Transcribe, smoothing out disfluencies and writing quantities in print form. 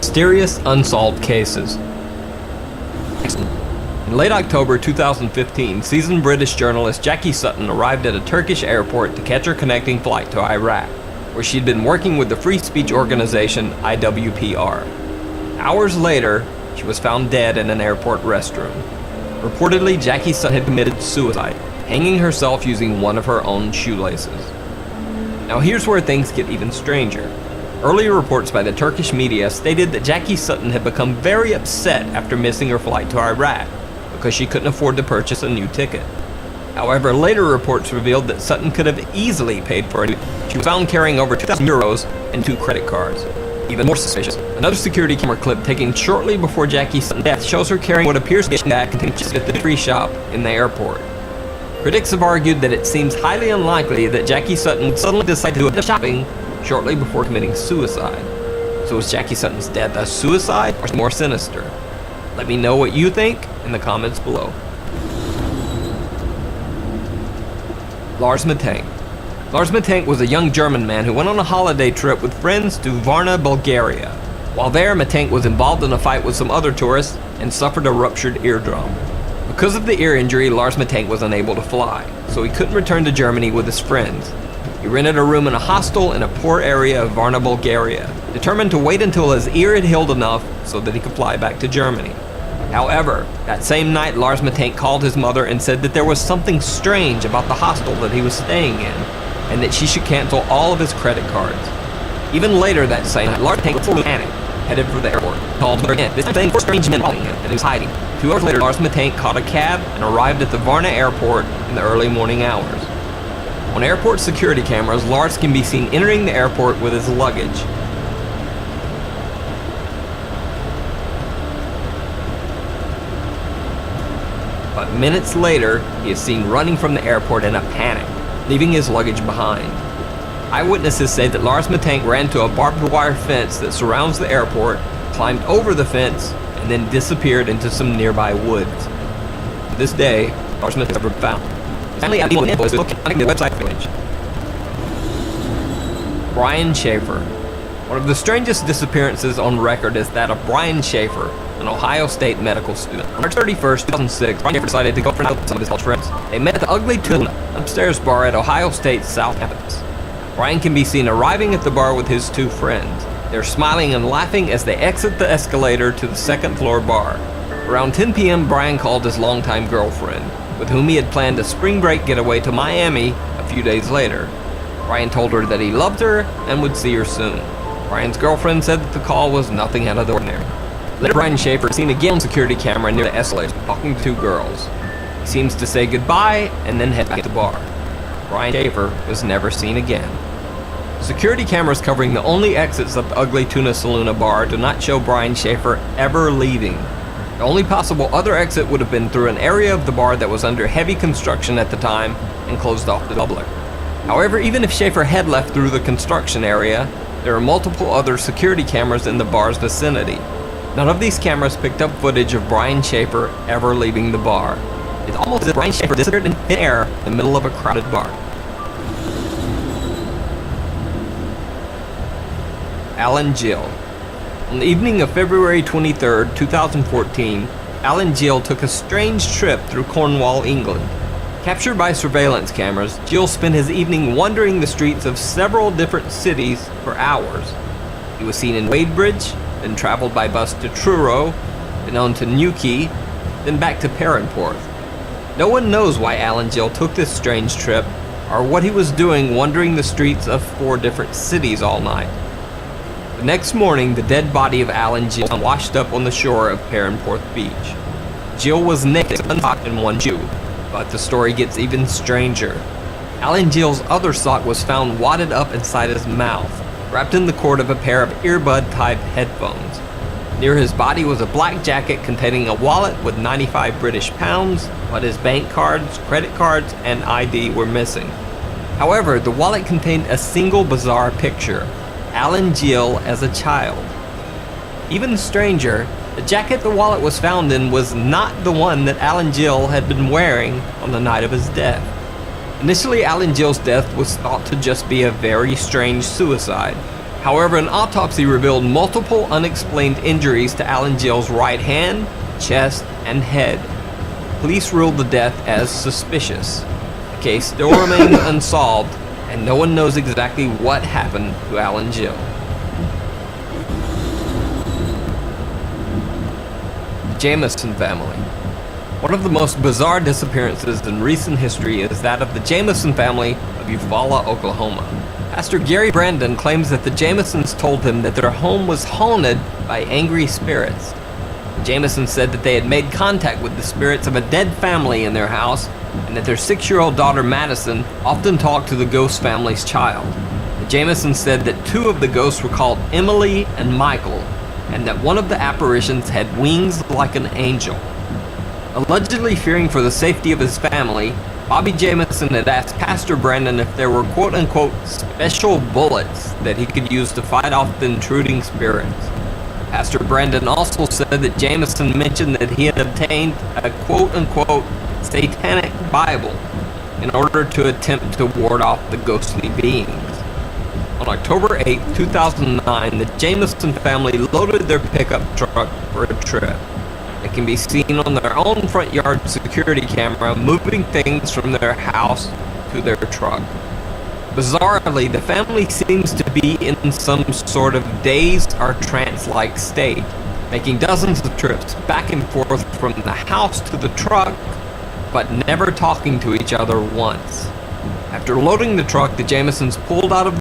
Mysterious unsolved cases. In late October 2015, seasoned British journalist Jackie Sutton arrived at a Turkish airport to catch her connecting flight to Iraq, where she'd been working with the free speech organization IWPR. Hours later, she was found dead in an airport restroom. Reportedly, Jackie Sutton had committed suicide, hanging herself using one of her own shoelaces. Now here's where things get even stranger. Earlier reports by the Turkish media stated that Jackie Sutton had become very upset after missing her flight to Iraq because she couldn't afford to purchase a new ticket. However, later reports revealed that Sutton could have easily paid for it. She was found carrying over 2,000 euros and 2 credit cards. Even more suspicious, another security camera clip taken shortly before Jackie Sutton's death shows her carrying what appears to be a bag containing just at the duty-free shop in the airport. Critics have argued that it seems highly unlikely that Jackie Sutton would suddenly decide to do a bit of shopping shortly before committing suicide. So is Jackie Sutton's death a suicide or more sinister? Let me know what you think in the comments below. Lars Mattank. Lars Mattank was a young German man who went on a holiday trip with friends to Varna, Bulgaria. While there, Mattank was involved in a fight with some other tourists and suffered a ruptured eardrum. Because of the ear injury, Lars Mattank was unable to fly, so he couldn't return to Germany with his friends. He rented a room in a hostel in a poor area of Varna, Bulgaria, determined to wait until his ear had healed enough so that he could fly back to Germany. However, that same night, Lars Mattank called his mother and said that there was something strange about the hostel that he was staying in, and that she should cancel all of his credit cards. Even later that same night, Lars Mattank was full of panic, headed for the airport. He called her again, this time saying 4 strange men following him, and he was hiding. 2 hours later, Lars Mattank caught a cab and arrived at the Varna airport in the early morning hours. On airport security cameras, Lars can be seen entering the airport with his luggage. But minutes later, he is seen running from the airport in a panic, leaving his luggage behind. Eyewitnesses say that Lars Mattank ran to a barbed wire fence that surrounds the airport, climbed over the fence, and then disappeared into some nearby woods. To this day, Lars Mattank was never found. His family had been looking at the website page. Brian Schaefer. One of the strangest disappearances on record is that of Brian Schaefer, an Ohio State medical student. On March 31st, 2006, Brian Schaefer decided to go for a night with some of his college friends. They met at the Ugly Tuna, an upstairs bar at Ohio State's South Campus. Brian can be seen arriving at the bar with his 2 friends. They're smiling and laughing as they exit the escalator to the 2nd floor bar. Around 10 p.m., Brian called his longtime girlfriend, with whom he had planned a spring break getaway to Miami a few days later. Brian told her that he loved her and would see her soon. Brian's girlfriend said that the call was nothing out of the ordinary. Later, Brian Schaefer is seen again on security camera near the escalator, talking to 2 girls. He seems to say goodbye and then head back to the bar. Brian Schaefer was never seen again. Security cameras covering the only exits of the Ugly Tuna Saloon bar do not show Brian Schaefer ever leaving. The only possible other exit would have been through an area of the bar that was under heavy construction at the time and closed off to the public. However, even if Schaefer had left through the construction area, there are multiple other security cameras in the bar's vicinity. None of these cameras picked up footage of Brian Schaefer ever leaving the bar. It's almost as if Brian Schaefer disappeared in thin air in the middle of a crowded bar. Alan Gill. On the evening of February 23, 2014, Alan Gill took a strange trip through Cornwall, England. Captured by surveillance cameras, Gill spent his evening wandering the streets of several different cities for hours. He was seen in Wadebridge, then traveled by bus to Truro, then on to Newquay, then back to Perranporth. No one knows why Alan Gill took this strange trip, or what he was doing wandering the streets of 4 different cities all night. The next morning, the dead body of Alan Gill washed up on the shore of Perranporth Beach. Gill was naked, one sock and one shoe, but the story gets even stranger. Alan Gill's other sock was found wadded up inside his mouth, wrapped in the cord of a pair of earbud-type headphones. Near his body was a black jacket containing a wallet with 95 British pounds, but his bank cards, credit cards, and ID were missing. However, the wallet contained a single bizarre picture: Alan Gill as a child. Even stranger, the jacket the wallet was found in was not the one that Alan Gill had been wearing on the night of his death. Initially, Alan Gill's death was thought to just be a very strange suicide. However, an autopsy revealed multiple unexplained injuries to Alan Gill's right hand, chest, and head. Police ruled the death as suspicious. The case still remains unsolved, and no one knows exactly what happened to Alan Gill. The Jamison family. One of the most bizarre disappearances in recent history is that of the Jamison family of Eufaula, Oklahoma. Pastor Gary Brandon claims that the Jamisons told him that their home was haunted by angry spirits. The Jamisons said that they had made contact with the spirits of a dead family in their house, and that their 6-year-old daughter Madison often talked to the ghost family's child. The Jamisons said that 2 of the ghosts were called Emily and Michael, and that one of the apparitions had wings like an angel. Allegedly fearing for the safety of his family, Bobby Jamison had asked Pastor Brandon if there were quote-unquote special bullets that he could use to fight off the intruding spirits. Pastor Brandon also said that Jamison mentioned that he had obtained a quote-unquote satanic Bible in order to attempt to ward off the ghostly beings. On October 8, 2009, the Jamison family loaded their pickup truck for a trip. They can be seen on their own front yard security camera moving things from their house to their truck. Bizarrely, the family seems to be in some sort of dazed or trance-like state, making dozens of trips back and forth from the house to the truck, but never talking to each other once. After loading the truck, the Jamisons pulled out of